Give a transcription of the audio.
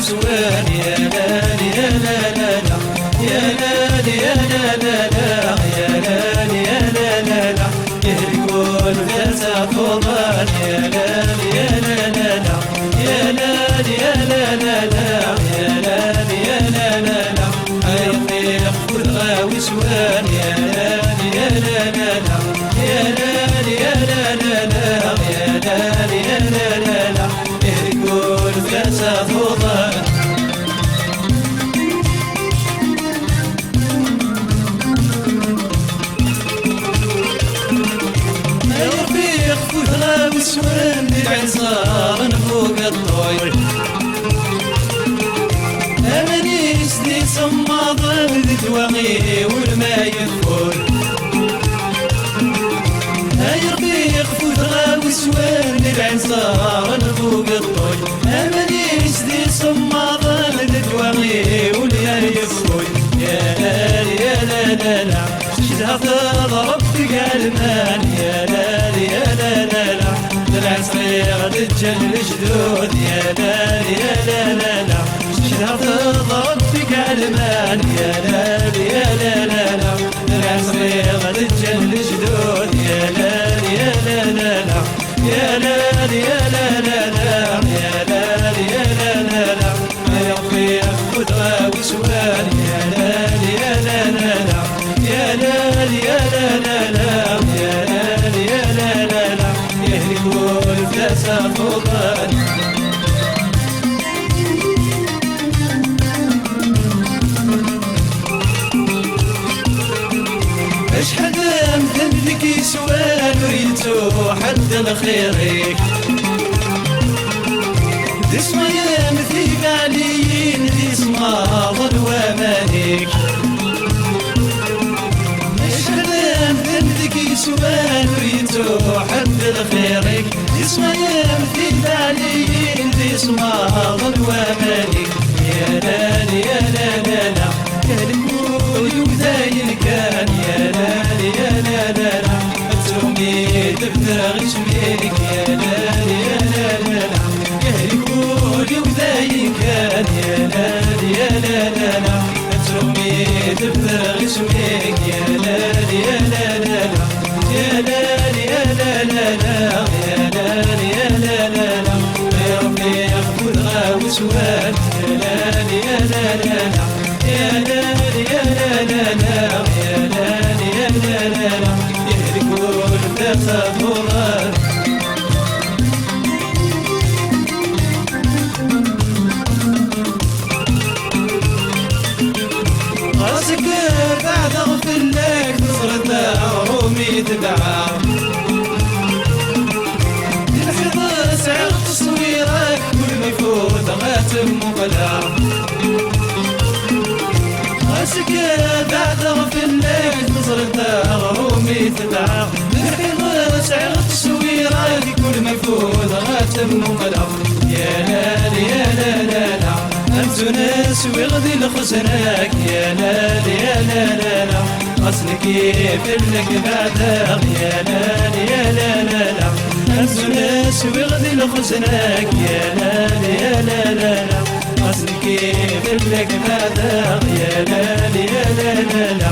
وسوان يا لالي يا لا لا لا يا لالي يا لا لا لا يا لالي يا لا لا لا يهلكون فاسا فضان يا لالي يا لا لا لا يا لالي يا لا لا لا يا لالي يا لا لا لا يطيق خذها وسوان يا لالي يا لا لا لا يا لالي يا لا لا لا يا لالي يا لا لا لا يهلكون فاسا فضان وسوان بالعصار فوق الطويل أماني سدي صماض بالدواغي والماء يفور هاي ربيق فوتغا وسوان بالعصار فوق الطويل أماني سدي صماض بالدواغي والماء يفور يا لالي يا لا لا لا شدها تضرب في قلبان يا لالي يا لا لا لا العصير تجل جدود يا لالي يا لا لا لا شهر تضرب فيك علمان يا لالي يا لا لا لا العصير تجل جدود يا لالي يا لا لا لا يا لالي يا لا لا لا يا لالي يا لا لا لا يا خذها وسوان يا لالي يا لا لا لا يا لالي يا لا لا لا يا لالي يا لا لا لا يهلكون فاسا فضان اشحال مثل ذيك سوال وريتو حد الخيريك دي سمايا مثيك عليين دي سماض الوامانيك اشحال مثل ذيك سوال وريتو حد الخيريك دي سمايا مثيك عليين دي سماض الوامانيك يا لالي يا لا لا لا يا المول وذاين كان يا لالي يا لا لا لا تسومي تبدا غشميك يا لالي يا لا لا لا يا المول وذاين كان يا لالي يا لا لا لا تسومي تبدا غشميك يا لالي يا لا لا لا يا لالي يا لا لا لا يا لالي يا لا لا لا يا ربي خذها وسوان يا لالي يا لا لا لا يا لالي يا لا لا لا يا لالي يا لا لا لا يهلكون فاسا فضان راسك بعد اغفر لك نصرة رومي تبعها الحفظ سعر تصويرك كل ما يفوت غاتم وبلا راسك بعد اغفر لك نصرة رومي تبعها الحفظ سعر تصويرك كل ما يفوت غاتم وبلا يا لالي يا لا لا لا أنت ناس ويغدي لخزنك يا لالي يا لا لا لا أصلك يفلك بعدك يا لالي يا لا لا لا أنت ناس ويغدي لخزنك يا لالي يا لا لا لا أصلك يفلك بعدك يا لالي يا لا لا لا